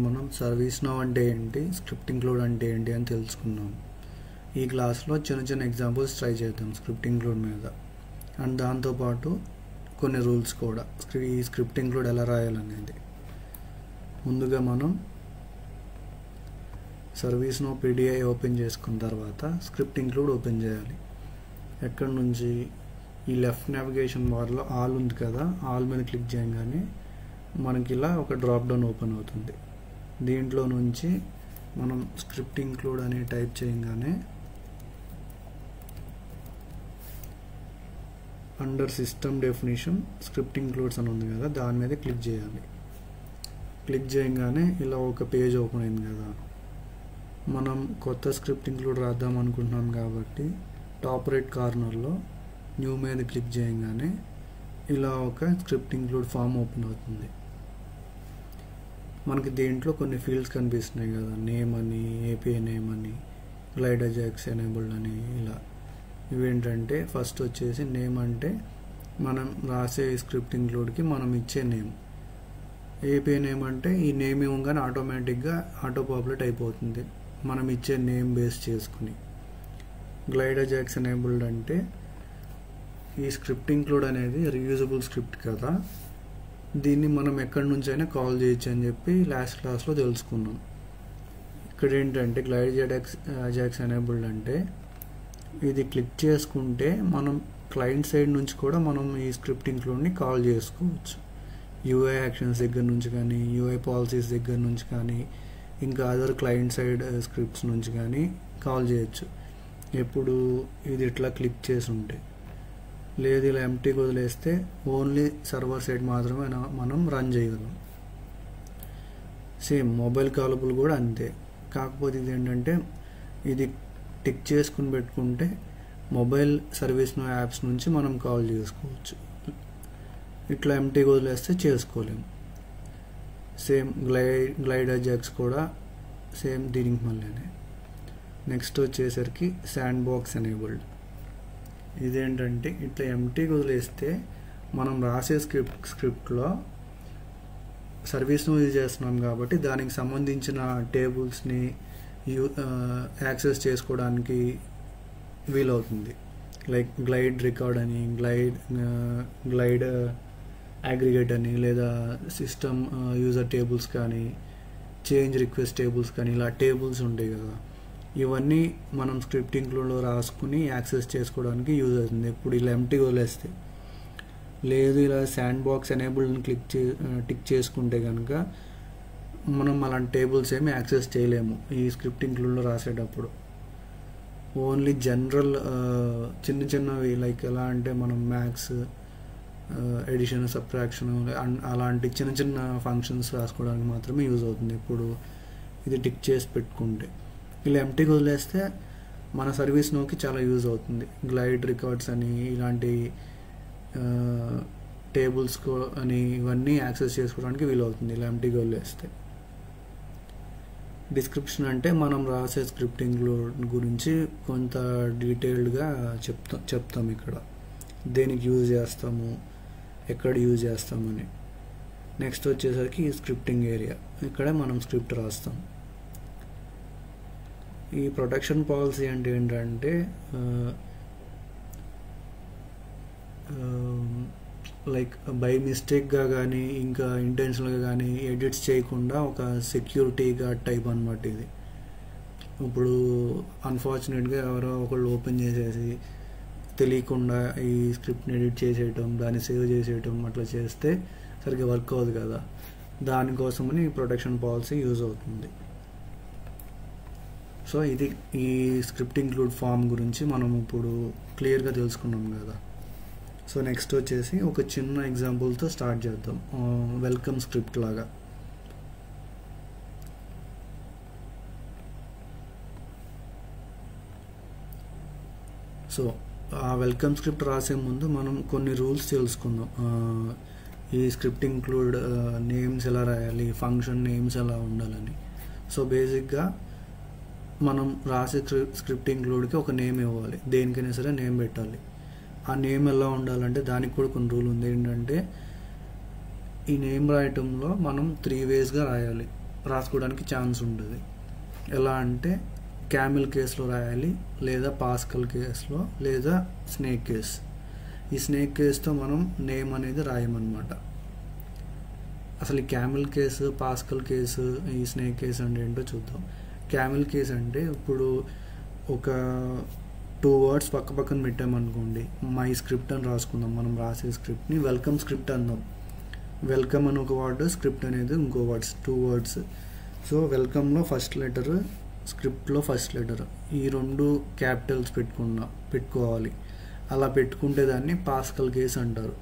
మనం service now అంటే ఏంటి, స్క్రిప్ట్ ఇంక్లూడ్ అంటే ఏంటి అని తెలుసుకున్నాం. ఈ క్లాస్లో చిన్న చిన్న ఎగ్జాంపుల్స్ ట్రై చేద్దాం స్క్రిప్ట్ ఇంక్లూడ్ మీద. అండ్ దాంతోపాటు కొన్ని రూల్స్ కూడా, ఈ స్క్రిప్ట్ ఇంక్లూడ్ ఎలా రాయాలనేది. ముందుగా మనం సర్వీస్ నౌ పీడిఐ ఓపెన్ చేసుకున్న తర్వాత స్క్రిప్ట్ ఇంక్లూడ్ ఓపెన్ చేయాలి. ఎక్కడి నుంచి, ఈ లెఫ్ట్ నావిగేషన్ బార్లో ఆల్ ఉంది కదా, ఆల్ మీద క్లిక్ చేయగానే మనకి ఇలా ఒక డ్రాప్ డౌన్ ఓపెన్ అవుతుంది. దీంట్లో నుంచి మనం స్క్రిప్ట్ ఇంక్లూడ్ అని టైప్ చేయగానే under system definition script includes అని ఉంది కదా, దాని మీద క్లిక్ చేయాలి. క్లిక్ చేయగానే ఇలా ఒక పేజ్ ఓపెన్ అయింది కదా. మనం కొత్త స్క్రిప్ట్ ఇంక్లూడ్ రాద్దాం అనుకుంటున్నాం కాబట్టి టాప్ రైట్ కార్నర్లో న్యూ మీద క్లిక్ చేయగానే ఇలా ఒక స్క్రిప్ట్ ఇంక్లూడ్ ఫామ్ ఓపెన్ అవుతుంది. మనకి దీంట్లో కొన్ని ఫీల్డ్స్ కనిపిస్తున్నాయి కదా, నేమ్ అని, ఏపీఐ నేమ్ అని, గ్లైడ్ అజాక్స్ ఎనేబుల్డ్ అని. ఇలా ఇవేంటంటే, ఫస్ట్ వచ్చేసి నేమ్ అంటే మనం రాసే స్క్రిప్ట్ ఇంక్లూడ్కి మనం ఇచ్చే నేమ్. ఏపీఐ నేమ్ అంటే ఈ నేమ్ ఇవ్వగానే ఆటోమేటిక్గా ఆటో పాపులేట్ అయిపోతుంది మనం ఇచ్చే నేమ్ బేస్ చేసుకుని. గ్లైడ్ అజాక్స్ ఎనేబుల్డ్ అంటే ఈ స్క్రిప్ట్ ఇంక్లూడ్ అనేది రీయూజబుల్ స్క్రిప్ట్ కదా, దీన్ని మనం ఎక్కడి నుంచైనా కాల్ చేయొచ్చు అని చెప్పి లాస్ట్ క్లాస్లో తెలుసుకున్నాం. ఇక్కడ ఏంటంటే గ్లైడ్ అజాక్స్ ఎనేబుల్డ్ అంటే ఇది క్లిక్ చేసుకుంటే మనం క్లయింట్ సైడ్ నుంచి కూడా మనం ఈ స్క్రిప్ట్ ఇంక్లూడ్ని కాల్ చేసుకోవచ్చు. యూఐ యాక్షన్స్ దగ్గర నుంచి కానీ, యూఐ పాలసీస్ దగ్గర నుంచి కానీ, ఇంకా అదర్ క్లయింట్ సైడ్ స్క్రిప్ట్స్ నుంచి కానీ కాల్ చేయొచ్చు. ఎప్పుడు ఇది ఇట్లా క్లిక్ చేసి ఉంటే, లేదు ఇలా ఎంటీగా వదిలేస్తే ఓన్లీ సర్వర్ సైడ్ మాత్రమే మనం రన్ చేయగలం. సేమ్ మొబైల్ కాలబుల్ కూడా అంతే. కాకపోతే ఇది ఏంటంటే ఇది టిక్ చేసుకుని పెట్టుకుంటే మొబైల్ సర్వీస్ యాప్స్ నుంచి మనం కాల్ చేసుకోవచ్చు. ఇట్లా ఎంటీగా వదిలేస్తే చేసుకోలేము. సేమ్ గ్లైడ్ అజాక్స్ కూడా సేమ్ దీనికి మళ్ళీనే. నెక్స్ట్ వచ్చేసరికి శాండ్ బాక్స్ ఎనేబుల్డ్. ఇదేంటంటే ఇట్లా ఎంటీగా వదిలేస్తే మనం రాసే స్క్రిప్ట్లో సర్వీస్ను యూజ్ చేస్తున్నాం కాబట్టి దానికి సంబంధించిన టేబుల్స్ని యాక్సెస్ చేసుకోవడానికి వీలవుతుంది. లైక్ గ్లైడ్ రికార్డ్ అని, గ్లైడ్ అగ్రిగేట్ అని, లేదా సిస్టమ్ యూజర్ టేబుల్స్ కానీ, చేంజ్ రిక్వెస్ట్ టేబుల్స్ కానీ, ఇలా టేబుల్స్ ఉంటాయి కదా, ఇవన్నీ మనం స్క్రిప్ట్ ఇంక్లూడ్లో రాసుకుని యాక్సెస్ చేసుకోవడానికి యూజ్ అవుతుంది. ఇప్పుడు ఇలా ఎంటీగా వదిలేస్తే, లేదు ఇలా శాండ్ బాక్స్ ఎనేబుల్ని టిక్ చేసుకుంటే కనుక మనం అలాంటి టేబుల్స్ ఏమి యాక్సెస్ చేయలేము ఈ స్క్రిప్ట్ ఇంక్లూడ్లో రాసేటప్పుడు. ఓన్లీ జనరల్ చిన్న చిన్నవి, లైక్ ఎలా అంటే మనం మ్యాథ్స్, ఎడిషన్, సబ్ట్రాక్షన్ అలాంటి చిన్న చిన్న ఫంక్షన్స్ రాసుకోవడానికి మాత్రమే యూజ్ అవుతుంది ఇప్పుడు ఇది టిక్ చేసి పెట్టుకుంటే. ఇలా ఎంటీగా వదిలేస్తే మన సర్వీస్ నోకి చాలా యూజ్ అవుతుంది. గ్లైడ్ రికార్డ్స్ అని, ఇలాంటి టేబుల్స్ అని, ఇవన్నీ యాక్సెస్ చేసుకోవడానికి వీలవుతుంది ఇలా ఎంటీగా వదిలేస్తే. డిస్క్రిప్షన్ అంటే మనం రాసే స్క్రిప్ట్ ఇంక్లూడ్ గురించి కొంత డీటెయిల్డ్గా చెప్తాం ఇక్కడ, దేనికి యూజ్ చేస్తాము, ఎక్కడ యూజ్ చేస్తామని. నెక్స్ట్ వచ్చేసరికి ఈ స్క్రిప్టింగ్ ఏరియా, ఇక్కడ మనం స్క్రిప్ట్ రాస్తాం. ఈ ప్రొటెక్షన్ పాలసీ అంటే ఏంటంటే లైక్ బై మిస్టేక్గా కానీ, ఇంకా ఇంటెన్షనల్గా కానీ ఎడిట్స్ చేయకుండా ఒక సెక్యూరిటీగా టైప్ అనమాట ఇది. ఇప్పుడు అన్ఫార్చునేట్గా ఎవరో ఒకళ్ళు ఓపెన్ చేసేసి తెలియకుండా ఈ స్క్రిప్ట్ని ఎడిట్ చేసేయటం, దాన్ని సేవ్ చేసేయటం అట్లా చేస్తే సరిగ్గా వర్క్ అవ్వదు కదా, దానికోసమని ప్రొటెక్షన్ పాలసీ యూజ్ అవుతుంది. సో ఇది ఈ స్క్రిప్ట్ ఇంక్లూడ్ ఫామ్ గురించి మనం ఇప్పుడు క్లియర్గా తెలుసుకున్నాం కదా. సో నెక్స్ట్ వచ్చేసి ఒక చిన్న ఎగ్జాంపుల్తో స్టార్ట్ చేద్దాం, వెల్కమ్ స్క్రిప్ట్ లాగా. సో ఆ వెల్కమ్ స్క్రిప్ట్ రాసే ముందు మనం కొన్ని రూల్స్ తెలుసుకుందాం. ఈ స్క్రిప్ట్ ఇంక్లూడ్ నేమ్స్ ఎలా రాయాలి, ఫంక్షన్ నేమ్స్ ఎలా ఉండాలని. సో బేసిక్గా మనం రాసే స్క్రిప్ట్ ఇంక్లూడ్కి ఒక నేమ్ ఇవ్వాలి, దేనికైనా సరే నేమ్ పెట్టాలి. ఆ నేమ్ ఎలా ఉండాలంటే దానికి కూడా కొన్ని రూల్ ఉంది. ఏంటంటే ఈ నేమ్ రాయటంలో మనం 3 వేస్గా రాయాలి. రాసుకోవడానికి ఛాన్స్ ఉంటుంది. ఎలా అంటే క్యామెల్ కేస్లో రాయాలి, లేదా పాస్కల్ కేస్లో, లేదా స్నేక్ కేస్. ఈ స్నేక్ కేస్తో మనం నేమ్ అనేది రాయమన్నమాట. అసలు ఈ క్యామెల్ కేసు, పాస్కల్ కేసు, ఈ స్నేక్ కేస్ అంటే ఏంటో చూద్దాం. క్యామెల్ కేస్ అంటే ఇప్పుడు ఒక 2 వర్డ్స్ పక్క పక్కన పెట్టామనుకోండి, మై స్క్రిప్ట్ అని రాసుకుందాం. మనం రాసే స్క్రిప్ట్ని వెల్కమ్ స్క్రిప్ట్ అందాం. వెల్కమ్ అని ఒక వర్డ్, స్క్రిప్ట్ అనేది ఇంకో వర్డ్స్, 2 వర్డ్స్. సో వెల్కమ్లో ఫస్ట్ లెటర్, స్క్రిప్ట్లో ఫస్ట్ లెటర్, ఈ 2 క్యాపిటల్స్ పెట్టుకోవాలి. అలా పెట్టుకుంటే దాన్ని పాస్కల్ కేస్ అంటారు.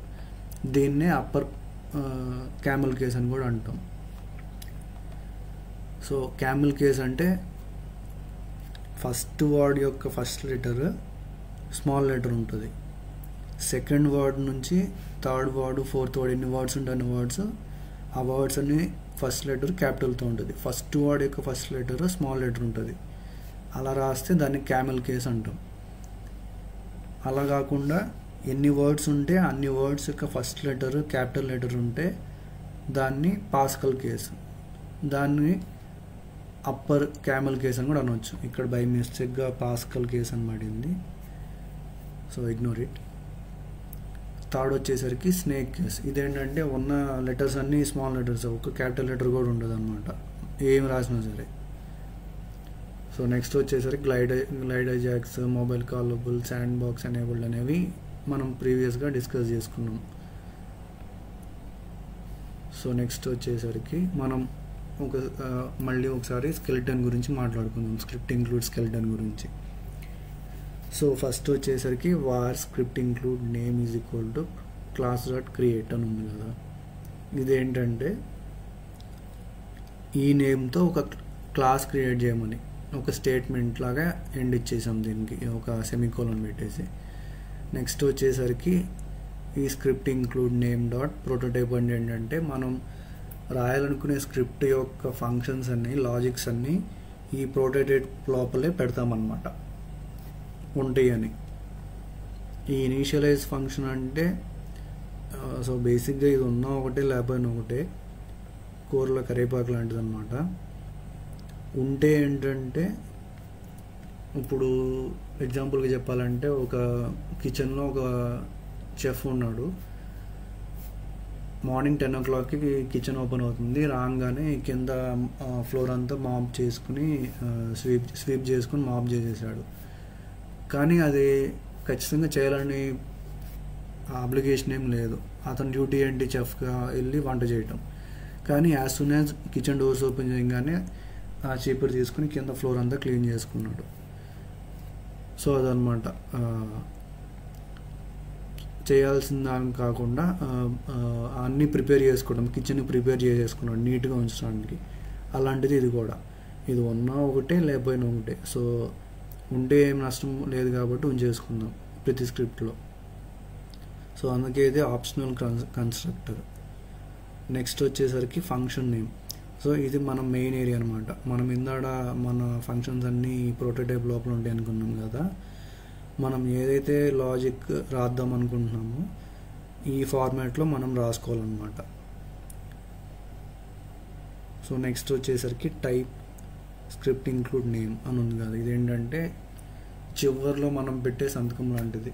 దీన్నే అప్పర్ క్యామెల్ కేస్ అని కూడా అంటాం. సో క్యామెల్ కేస్ అంటే ఫస్ట్ వర్డ్ యొక్క ఫస్ట్ లెటర్ స్మాల్ లెటర్ ఉంటుంది. సెకండ్ వర్డ్ నుంచి థర్డ్ వర్డ్, ఫోర్త్ వర్డ్, ఎన్ని వర్డ్స్ ఉంటాయి వర్డ్స్, ఆ వర్డ్స్ అన్ని ఫస్ట్ లెటర్ క్యాపిటల్తో ఉంటుంది. ఫస్ట్ వర్డ్ యొక్క ఫస్ట్ లెటర్ స్మాల్ లెటర్ ఉంటుంది. అలా రాస్తే దాన్ని క్యామెల్ కేస్ అంటాం. అలా కాకుండా ఎన్ని వర్డ్స్ ఉంటే అన్ని వర్డ్స్ యొక్క ఫస్ట్ లెటర్ క్యాపిటల్ లెటర్ ఉంటే దాన్ని పాస్కల్ కేస్, దాన్ని అప్పర్ క్యామెల్ కేస్ అని కూడా అనవచ్చు. ఇక్కడ బై మిస్టేక్గా పాస్కల్ కేస్ అని పడింది, సో ఇగ్నోర్ ఇట్. థర్డ్ వచ్చేసరికి స్నేక్ కేస్. ఇదేంటంటే ఉన్న లెటర్స్ అన్నీ స్మాల్ లెటర్స్, ఒక క్యాపిటల్ లెటర్ కూడా ఉండదు అనమాట, ఏం రాసినా సరే. సో నెక్స్ట్ వచ్చేసరికి glide ajax, mobile callable, sandbox enabled అనేవి మనం ప్రీవియస్గా డిస్కస్ చేసుకున్నాం. సో నెక్స్ట్ వచ్చేసరికి మనం మళ్ళీ ఒకసారి స్కెలిటన్ గురించి మాట్లాడుకుందాం, స్క్రిప్ట్ ఇంక్లూడ్ స్కెలిటన్ గురించి. సో ఫస్ట్ వచ్చేసరికి war script include name is equal to class dot create అని ఉంది కదా. ఇదేంటంటే ఈ నేమ్తో ఒక క్లాస్ క్రియేట్ చేయమని ఒక స్టేట్మెంట్ లాగా ఎండ్ ఇచ్చేసాం, దీనికి ఒక సెమీకోలన్ పెట్టేసి. నెక్స్ట్ వచ్చేసరికి ఈ script include name dot prototype అంటే ఏంటంటే మనం రాయాలనుకునే స్క్రిప్ట్ యొక్క ఫంక్షన్స్ అన్నీ, లాజిక్స్ అన్నీ ఈ ప్రోటోటైప్ లోపలే పెడతామన్నమాట, ఉంటాయి అని. ఈ ఇనీషియలైజ్ ఫంక్షన్ అంటే సో బేసిక్గా ఇది ఉన్న ఒకటే లేకపోయినా ఒకటే, కూరలో కరివేపాకు లాంటిది అనమాట. ఉంటే ఏంటంటే ఇప్పుడు ఎగ్జాంపుల్గా చెప్పాలంటే ఒక కిచెన్లో ఒక చెఫ్ ఉన్నాడు. మార్నింగ్ 10 o'clockకి కిచెన్ ఓపెన్ అవుతుంది. రాగానే కింద ఫ్లోర్ అంతా మాప్ చేసుకుని స్వీప్ చేసుకుని మాప్ చేసేసాడు. కానీ అది ఖచ్చితంగా చేయాలని అప్లికేషన్ ఏం లేదు. అతని డ్యూటీ ఏంటి, చెఫ్గా వెళ్ళి వంట చేయటం. కానీ as soon as kitchen doors open చేయగానే ఆ చీపురు తీసుకుని కింద ఫ్లోర్ అంతా క్లీన్ చేసుకున్నాడు. సో అదనమాట చేయాల్సిన దాని కాకుండా అన్నీ ప్రిపేర్ చేసుకోవడం, కిచెన్ ప్రిపేర్ చేసేసుకున్నాడు నీట్గా ఉంచడానికి. అలాంటిది ఇది కూడా, ఇది ఉన్నా ఒకటే లేకపోయినా ఒకటే. సో ఉంటే ఏం నష్టం లేదు కాబట్టి ఉంచేసుకుందాం ప్రతి స్క్రిప్ట్లో. సో అందుకే ఇది ఆప్షనల్ కన్స్ట్రక్టర్. నెక్స్ట్ వచ్చేసరికి ఫంక్షన్ నేమ్. సో ఇది మన మెయిన్ ఏరియా అనమాట. మనం ఇందాడ మన ఫంక్షన్స్ అన్నీ ప్రోటోటైప్ లోపల ఉంటాయి అనుకున్నాం కదా. మనం ఏదైతే లాజిక్ రాద్దాం అనుకుంటున్నామో ఈ ఫార్మాట్లో మనం రాసుకోవాలన్నమాట. సో నెక్స్ట్ వచ్చేసరికి టైప్ స్క్రిప్ట్ ఇంక్లూడ్ నేమ్ అని ఉంది కదా. ఇదేంటంటే చివరిలో మనం పెట్టే సంతకం లాంటిది.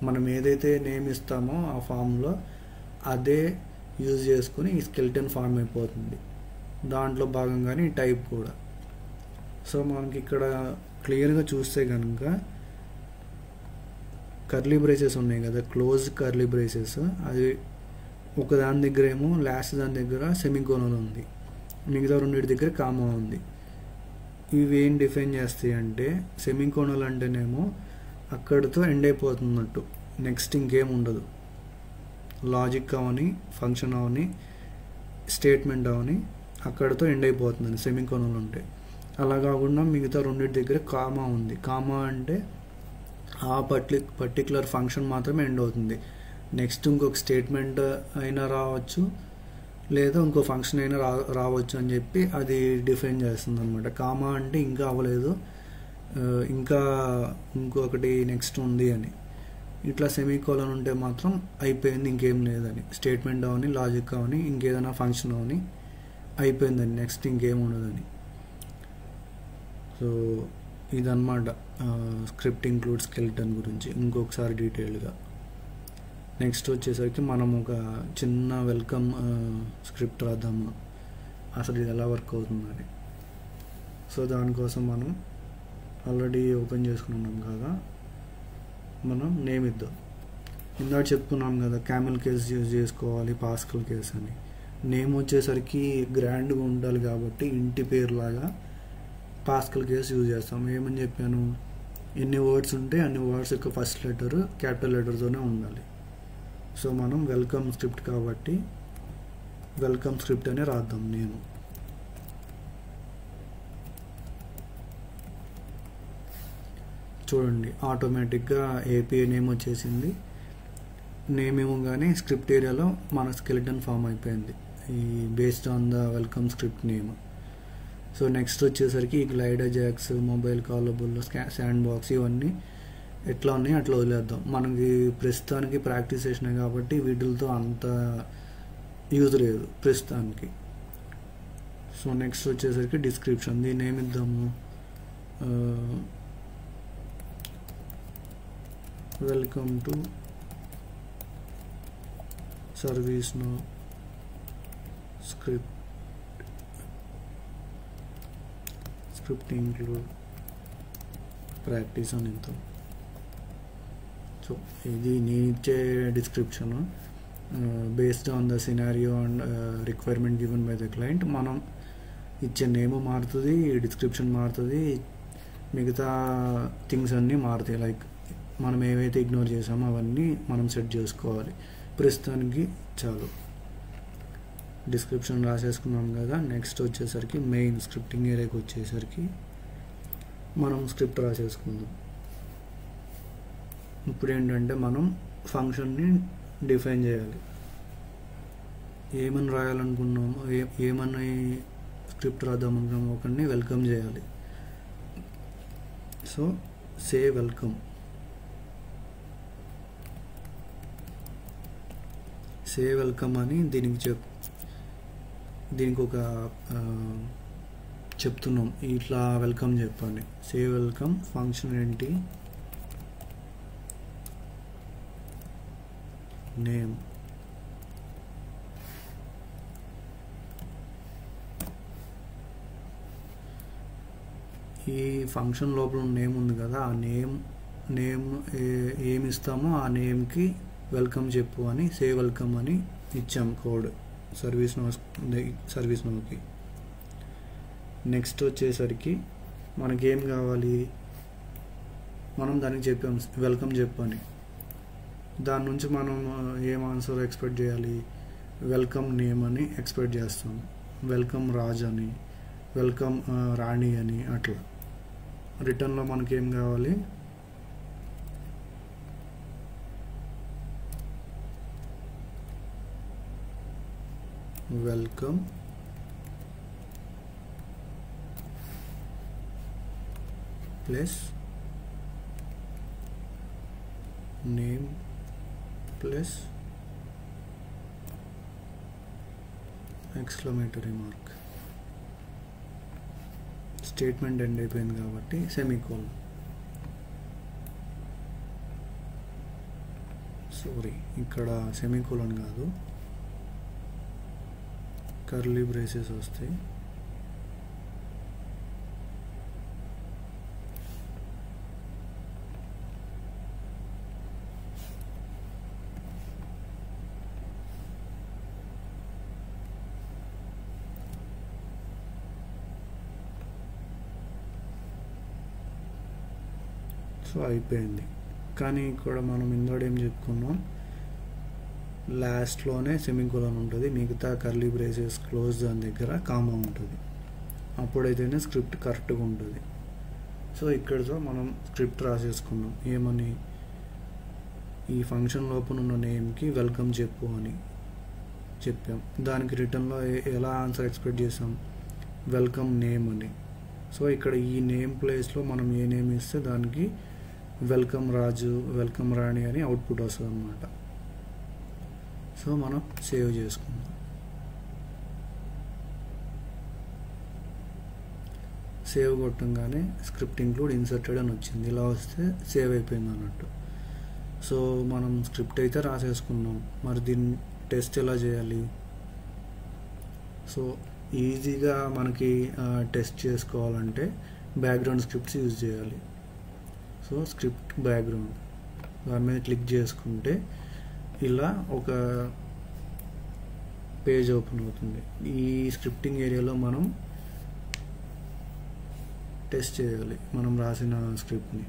మనం ఏదైతే నేమ్ ఇస్తామో ఆ ఫామ్లో అదే యూజ్ చేసుకుని ఈ స్కెలిటన్ ఫామ్ అయిపోతుంది. దాంట్లో భాగంగానే ఈ టైప్ కూడా. సో మనకి ఇక్కడ క్లియర్గా చూస్తే కనుక కర్లీ బ్రేసెస్ ఉన్నాయి కదా, క్లోజ్ కర్లీ బ్రేసెస్. అది ఒక దాని దగ్గర ఏమో లాస్ట్ దాని దగ్గర సెమీకోలన్ ఉంది, మిగతా రెండింటి దగ్గర కామా ఉంది. ఇవి ఏం డిఫైన్ చేస్తాయి అంటే సెమీకోలన్ అంటేనేమో అక్కడితో ఎండ్ అయిపోతున్నట్టు, నెక్స్ట్ ఇంకేం ఉండదు. లాజిక్ అవని, ఫంక్షన్ అవని, స్టేట్మెంట్ అవని అక్కడితో ఎండ్ అయిపోతుంది సెమీకోలన్ ఉంటే. అలా కాకుండా మిగతా రెండింటి దగ్గర కామా ఉంది. కామా అంటే ఆ పర్టికులర్ ఫంక్షన్ మాత్రమే ఎండ్ అవుతుంది. నెక్స్ట్ ఇంకొక స్టేట్మెంట్ అయినా రావచ్చు, లేదా ఇంకో ఫంక్షన్ అయినా రావచ్చు అని చెప్పి అది డిఫైన్ చేస్తుంది అనమాట. కామా అంటే ఇంకా అవ్వలేదు, ఇంకా ఇంకొకటి నెక్స్ట్ ఉంది అని. ఇట్లా సెమీకోలన్ ఉంటే మాత్రం అయిపోయింది, ఇంకేం లేదని. స్టేట్మెంట్ అవని, లాజిక్ అవని, ఇంకేదైనా ఫంక్షన్ అవని అయిపోయిందని, నెక్స్ట్ ఇంకేం ఉండదని. సో ఇదన్నమాట స్క్రిప్ట్ ఇంక్లూడ్ స్కెలిటన్ గురించి ఇంకొకసారి డీటెయిల్గా. నెక్స్ట్ వచ్చేసరికి మనం ఒక చిన్న వెల్కమ్ స్క్రిప్ట్ రాద్దాము, అసలు ఇది ఎలా వర్క్ అవుతుందని. సో దానికోసం మనం ఆల్రెడీ ఓపెన్ చేసుకున్నాం కదా, మనం నేమ్ ఇద్దాం. ఇందాక చెప్పుకున్నాం కదా క్యామెల్ కేస్ యూజ్ చేసుకోవాలి, పాస్కల్ కేస్ అని. నేమ్ వచ్చేసరికి గ్రాండ్గా ఉండాలి కాబట్టి ఇంటి పేరులాగా పాస్కల్ కేస్ యూజ్ చేస్తాం. ఏమని చెప్పాను, ఎన్ని వర్డ్స్ ఉంటే అన్ని వర్డ్స్ యొక్క ఫస్ట్ లెటర్ క్యాపిటల్ లెటర్తోనే ఉండాలి. సో మనం వెల్కమ్ స్క్రిప్ట్ కాబట్టి వెల్కమ్ స్క్రిప్ట్ అనే రాద్దాం నేను. చూడండి ఆటోమేటిక్గా ఏపీఐ నేమ్ వచ్చేసింది. నేమ్ ఇవ్వగానే స్క్రిప్ట్ ఏరియాలో మన స్కెలిటన్ ఫామ్ అయిపోయింది ఈ based on the welcome script name. So next వచ్చేసరికి glide ajax, mobile callable, sandbox ఇవన్నీ ఎట్లా ఉన్నాయి అట్లా వదిలేద్దాం. మనకి ప్రస్తుతానికి ప్రాక్టీస్ చేసినాయి కాబట్టి వీటితో అంత యూజ్ లేదు ప్రస్తుతానికి. సో నెక్స్ట్ వచ్చేసరికి డిస్క్రిప్షన్, దీన్ని ఏమి ఇద్దాము, welcome to service now script include practice అని ఇద్దాం. సో ఇది నేను ఇచ్చే description based on the scenario and requirement given by the client. మనం ఇచ్చే నేమ్ మారుతుంది, డిస్క్రిప్షన్ మారుతుంది, మిగతా థింగ్స్ అన్నీ మారుతాయి. లైక్ మనం ఏవైతే ఇగ్నోర్ చేసామో అవన్నీ మనం సెట్ చేసుకోవాలి. ప్రస్తుతానికి చాలు, డిస్క్రిప్షన్ రాసేసుకున్నాం కదా. నెక్స్ట్ వచ్చేసరికి మెయిన్ స్క్రిప్టింగ్ ఏరియాకి వచ్చేసరికి మనం స్క్రిప్ట్ రాసేసుకుందాం. ఇప్పుడు ఏంటంటే మనం ఫంక్షన్ని డిఫైన్ చేయాలి. ఏమని రాయాలనుకున్నామో, ఏమని స్క్రిప్ట్ రాద్దామనుకున్నామో ఒకరిని వెల్కమ్ చేయాలి. సో సే వెల్కమ్, సే వెల్కమ్ అని దీనికి ఒక చెప్తున్నాం, ఇట్లా వెల్కమ్ చెప్పండి. సే వెల్కమ్ ఫంక్షన్ ఏంటి, నేమ్, ఈ ఫంక్షన్ లోపల నేమ్ ఉంది కదా, ఆ నేమ్ ఏమి ఇస్తామో ఆ నేమ్కి వెల్కమ్ చెప్పు అని సే వెల్కమ్ అని ఇచ్చాం కోడ్ సర్వీస్ నోకి. నెక్స్ట్ వచ్చేసరికి మనకేం కావాలి, మనం దానికి చెప్పాం వెల్కమ్ చెప్పు అని. దాని నుంచి మనం ఏం ఆన్సర్ ఎక్స్పెక్ట్ చేయాలి, వెల్కమ్ నేమ్ అని ఎక్స్పెక్ట్ చేస్తాం, వెల్కమ్ రాజ్ అని, వెల్కమ్ రాణి అని. అట్లా రిటర్న్లో మనకేం కావాలి, welcome plus name plus exclamatory mark. Statement end అయిపోయింది కాబట్టి సెమీకోలన్. సారీ, ఇక్కడ సెమీకోలన్ కాదు, కర్లీ బ్రేసెస్ వస్తాయి. సో అయిపోయింది. కానీ ఇక్కడ మనం ఇందులో ఏం చెప్పుకున్నాం, లాస్ట్లోనే సెమీకోలన్ ఉంటుంది, మిగతా కర్లీ బ్రేసెస్ క్లోజ్ దాని దగ్గర కామా ఉంటుంది. అప్పుడైతేనే స్క్రిప్ట్ కరెక్ట్గా ఉంటుంది. సో ఇక్కడితో మనం స్క్రిప్ట్ రాసేసుకున్నాం. ఏమని, ఈ ఫంక్షన్ లోపల ఉన్న నేమ్కి వెల్కమ్ చెప్పు అని చెప్పాం. దానికి రిటర్న్లో ఎలా ఆన్సర్ ఎక్స్పెక్ట్ చేసాం, వెల్కమ్ నేమ్ అని. సో ఇక్కడ ఈ నేమ్ ప్లేస్లో మనం ఏ నేమ్ ఇస్తే దానికి వెల్కమ్ రాజు, వెల్కమ్ రాణి అని అవుట్పుట్ వస్తుంది అన్నమాట. సో మనం సేవ్ చేసుకుందాం. సేవ్ కొట్టంగానే స్క్రిప్ట్ ఇంక్లూడ్ ఇన్సర్టెడ్ అని వచ్చింది. ఇలా వస్తే సేవ్ అయిపోయింది అన్నట్టు. సో మనం స్క్రిప్ట్ అయితే రాసేసుకున్నాం, మరి దీన్ని టెస్ట్ ఎలా చేయాలి? సో ఈజీగా మనకి టెస్ట్ చేసుకోవాలంటే బ్యాక్గ్రౌండ్ స్క్రిప్ట్స్ యూజ్ చేయాలి. సో స్క్రిప్ట్ బ్యాక్గ్రౌండ్ దాని మీద క్లిక్ చేసుకుంటే ఇలా ఒక పేజ్ ఓపెన్ అవుతుంది. ఈ స్క్రిప్టింగ్ ఏరియాలో మనం టెస్ట్ చేయాలి మనం రాసిన స్క్రిప్ట్ని.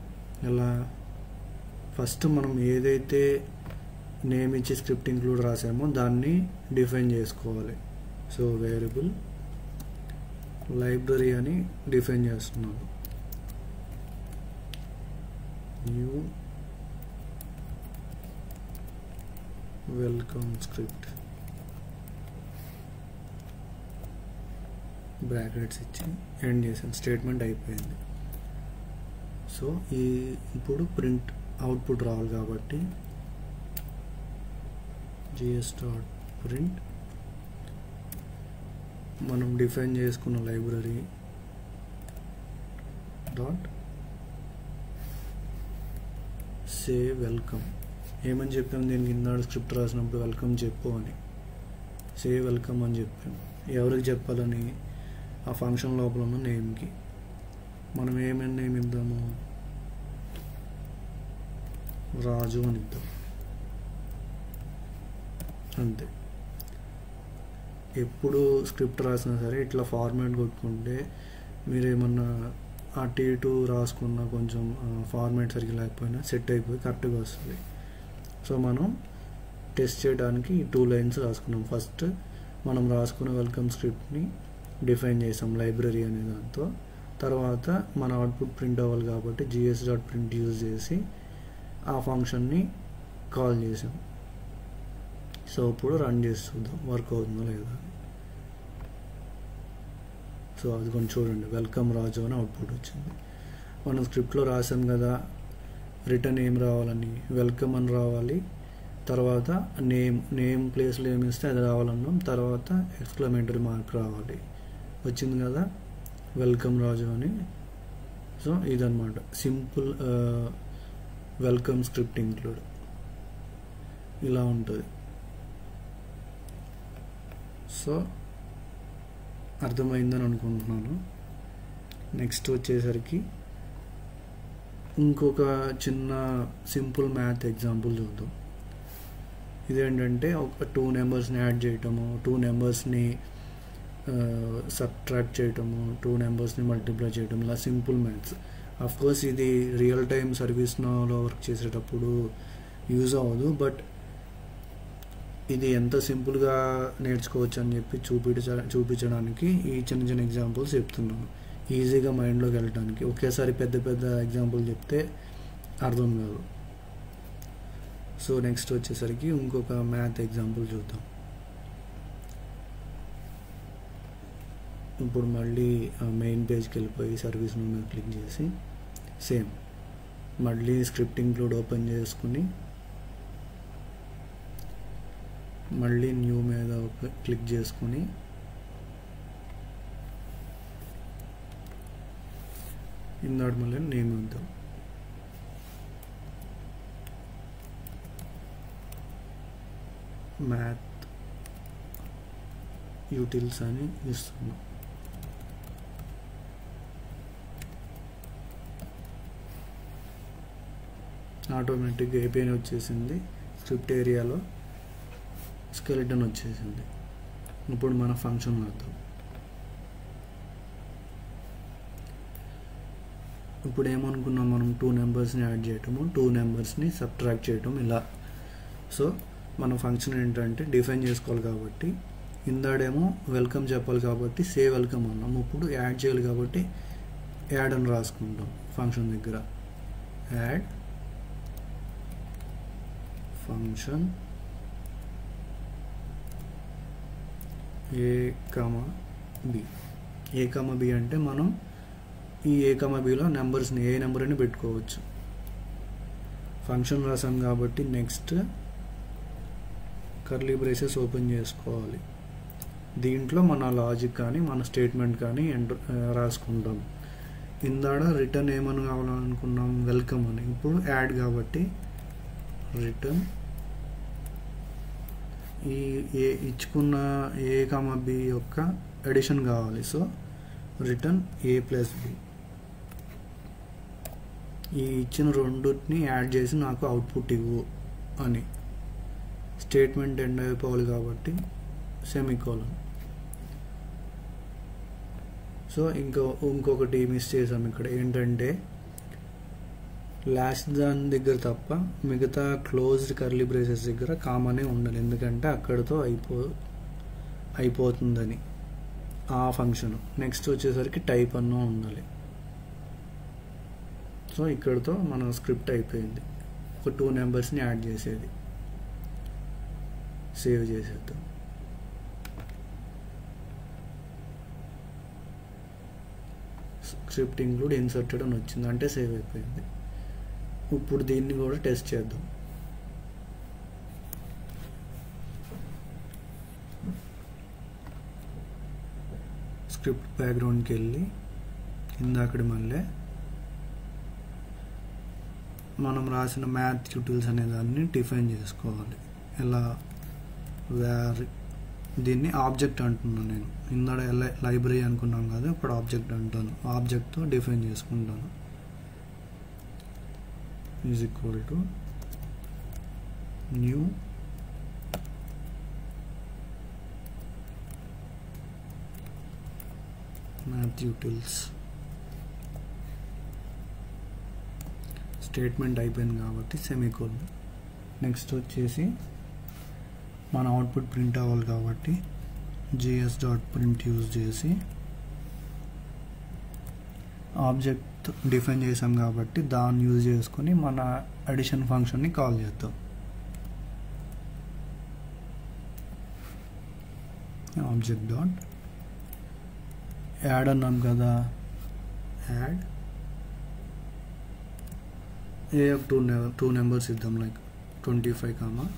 ఎలా? ఫస్ట్ మనం ఏదైతే నేమ్ ఇచ్చి స్క్రిప్ట్ ఇంక్లూడ్ రాసామో దాన్ని డిఫైన్ చేసుకోవాలి. సో వేరియబుల్ లైబ్రరీ అని డిఫైన్ చేస్తున్నాను. న్యూ వెల్కమ్ స్క్రిప్ట్ బ్రాకెట్స్ ఇచ్చి ఎండ్ చేసాను. స్టేట్మెంట్ అయిపోయింది. సో ఇప్పుడు ప్రింట్ అవుట్పుట్ రావాలి కాబట్టి gs.print మనం డిఫైన్ చేసుకున్న లైబ్రరీ డాట్ సే వెల్కమ్. ఏమని చెప్పాము దీనికి? ఇందాడు స్క్రిప్ట్ రాసినప్పుడు వెల్కమ్ చెప్పు అని, సే వెల్కమ్ అని చెప్పాము. ఎవరికి చెప్పాలని? ఆ ఫంక్షన్ లోపల ఉన్న నేమ్కి. మనం ఏమైనా నేమ్ ఇద్దాము? రాజు అని ఇద్దాం, అంతే. ఎప్పుడు స్క్రిప్ట్ రాసినా సరే ఇట్లా ఫార్మాట్ కొట్టుకుంటే మీరు ఏమన్నా అటు ఇటు రాసుకున్న కొంచెం ఫార్మాట్ సరిగ్గా లేకపోయినా సెట్ అయిపోయి కరెక్ట్గా వస్తుంది. సో మనం టెస్ట్ చేయడానికి 2 లైన్స్ రాసుకున్నాం. ఫస్ట్ మనం రాసుకున్న వెల్కమ్ స్క్రిప్ట్ని డిఫైన్ చేసాం లైబ్రరీ అనే దాంతో. తర్వాత మన అవుట్పుట్ ప్రింట్ అవ్వాలి కాబట్టి gs.print యూజ్ చేసి ఆ ఫంక్షన్ని కాల్ చేసాం. సో ఇప్పుడు రన్ చేసి చూద్దాం వర్క్ అవుతుందో లేదా. సో అది కొంచెం చూడండి, వెల్కమ్ రాజు అని అవుట్పుట్ వచ్చింది. మనం స్క్రిప్ట్లో రాసాం కదా రిటర్న్ ఏం రావాలని, వెల్కమ్ అని రావాలి. తర్వాత నేమ్ ప్లేస్లో ఏమి ఇస్తే అది రావాలన్నాం. తర్వాత ఎక్స్క్లమేటరీ మార్క్ రావాలి. వచ్చింది కదా వెల్కమ్ రాజు అని. సో ఇదన్నమాట సింపుల్ వెల్కమ్ స్క్రిప్ట్ ఇంక్లూడ్. ఇలా ఉంటుంది. సో అర్థమైందని అనుకుంటున్నాను. నెక్స్ట్ వచ్చేసరికి ఇంకొక చిన్న సింపుల్ మ్యాథ్ ఎగ్జాంపుల్ చూద్దాం. ఇదేంటంటే ఒక 2 నెంబర్స్ని యాడ్ చేయటము, 2 నెంబర్స్ని సబ్ట్రాక్ట్ చేయటము, 2 నెంబర్స్ని మల్టిప్లై చేయటం, ఇలా సింపుల్ మ్యాథ్స్. అఫ్కోర్స్ ఇది రియల్ టైమ్ సర్వీస్ నోలో వర్క్ చేసేటప్పుడు యూజ్ అవ్వదు, బట్ ఇది ఎంత సింపుల్గా నేర్చుకోవచ్చు అని చెప్పి చూపించడానికి ఈ చిన్న చిన్న ఎగ్జాంపుల్స్ చెప్తున్నాను, ఈజీగా మైండ్లోకి వెళ్ళడానికి. ఒకేసారి పెద్ద పెద్ద ఎగ్జాంపుల్ చెప్తే అర్థం కాదు. సో నెక్స్ట్ వచ్చేసరికి ఇంకొక మ్యాథ్ ఎగ్జాంపుల్ చూద్దాం. ఇప్పుడు మళ్ళీ మెయిన్ పేజ్కి వెళ్ళిపోయి సర్వీస్ మీద క్లిక్ చేసి సేమ్ మళ్ళీ స్క్రిప్ట్ ఇంక్లూడ్ ఓపెన్ చేసుకుని మళ్ళీ న్యూ మీద క్లిక్ చేసుకుని ఇందాక మళ్ళీ నేమ్ ఇద్దాం. మ్యాథ్ యూటిల్స్ అని ఇస్తున్నాం. ఆటోమేటిక్గా ఏపీఐ వచ్చేసింది. స్క్రిప్ట్ ఏరియాలో స్కెలిటన్ వచ్చేసింది. ఇప్పుడు మన ఫంక్షన్ వాడతాం. ఇప్పుడు ఏమనుకున్నాం మనం 2 నెంబర్స్ని యాడ్ చేయటము, 2 నెంబర్స్ని సబ్ట్రాక్ట్ చేయటం ఇలా. సో మన ఫంక్షన్ ఏంటంటే డిఫైన్ చేసుకోవాలి కాబట్టి ఇందాడేమో వెల్కమ్ చెప్పాలి కాబట్టి సే వెల్కమ్ అన్నాం. ఇప్పుడు యాడ్ చేయాలి కాబట్టి యాడ్ అని రాసుకుంటాం ఫంక్షన్ దగ్గర. Add function a, b. a, b అంటే మనం ఈ a, bలో నెంబర్స్ని ఏ నెంబర్ అని పెట్టుకోవచ్చు. ఫంక్షన్ రాసాం కాబట్టి నెక్స్ట్ కర్లీ బ్రేసెస్ ఓపెన్ చేసుకోవాలి. దీంట్లో మన లాజిక్ కానీ మన స్టేట్మెంట్ కానీ రాసుకుంటాం. ఇందాడ రిటర్న్ ఏమని కావాలనుకున్నాం, వెల్కమ్ అని. ఇప్పుడు యాడ్ కాబట్టి రిటర్న్ ఈ ఇచ్చుకున్న A, B యొక్క ఎడిషన్ కావాలి. So return A+B. ఈ ఇచ్చిన రెండుని యాడ్ చేసి నాకు అవుట్పుట్ ఇవ్వు అని. స్టేట్మెంట్ ఎండ్ అయిపోవాలి కాబట్టి సెమీకోలన్. సో ఇంకొకటి మిస్ చేసాం ఇక్కడ ఏంటంటే లాస్ట్ దాని దగ్గర తప్ప మిగతా క్లోజ్డ్ కర్లీ బ్రేసెస్ దగ్గర కామనే ఉండాలి, ఎందుకంటే అక్కడితో అయిపోతుందని ఆ ఫంక్షన్. నెక్స్ట్ వచ్చేసరికి టైప్ అన్న ఉండాలి. సో ఇక్కడితో మన స్క్రిప్ట్ అయిపోయింది. ఒక 2 నెంబర్స్ని యాడ్ చేసేది. సేవ్ చేసేద్దాం. స్క్రిప్ట్ ఇంక్లూడ్ ఇన్సర్టెడ్ అని వచ్చింది, అంటే సేవ్ అయిపోయింది. ఇప్పుడు దీన్ని కూడా టెస్ట్ చేద్దాం. స్క్రిప్ట్ బ్యాక్గ్రౌండ్కి వెళ్ళి ఇందాకటి మళ్ళీ మనం రాసిన మ్యాథ్ ట్యూటోరియల్స్ అనే దాన్ని డిఫైన్ చేసుకోవాలి. ఎలా వేర్ దీన్ని ఆబ్జెక్ట్ అంటున్నాను నేను. ఇందాక లైబ్రరీ అనుకున్నాం కదా, ఇప్పుడు ఆబ్జెక్ట్ అంటాను. ఆబ్జెక్ట్తో డిఫైన్ చేసుకుంటాను. Is equal to new math tutorials. Statement అయిపోయింది కాబట్టి సెమీకోలన్. నెక్స్ట్ వచ్చేసి మన అవుట్పుట్ ప్రింట్ అవ్వాలి కాబట్టి gs.print యూజ్ చేసి ఆబ్జెక్ట్ డిఫైన్ చేసాం కాబట్టి దాన్ని యూజ్ చేసుకొని మన అడిషన్ ఫంక్షన్ని కాల్ చేద్దాం. ఆబ్జెక్ట్ డాట్ యాడ్ అన్నాం కదా, యాడ్ ఏ 2 నెంబర్స్ ఇద్దాం, లైక్ 25,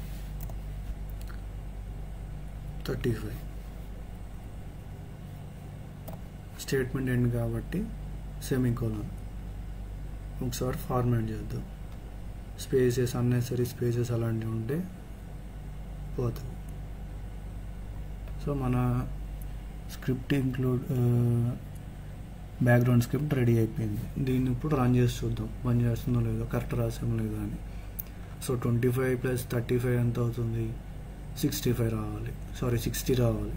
35. స్టేట్మెంట్ ఎండ్ కాబట్టి సెమీకోలన్. ఒకసారి ఫార్మాట్ చేద్దాం. స్పేసెస్, అన్నెసరీ స్పేసెస్ అలాంటివి ఉంటే పోతాయి. సో మన script include background script ready అయిపోయింది. దీన్ని ఇప్పుడు రన్ చేసి చూద్దాం పని చేస్తుందో లేదో, కరెక్ట్ రాసామో లేదో అని. సో 25 + 35 ఎంత అవుతుంది? 65 రావాలి, 60 రావాలి.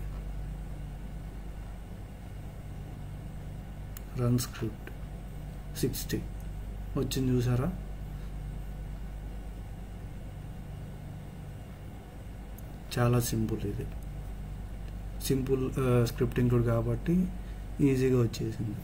Run script. 60 వచ్చింది, చూసారా? చాలా సింపుల్ ఇది. సింపుల్ స్క్రిప్ట్ ఇంక్లూడ్ కాబట్టి ఈజీగా వచ్చేసింది.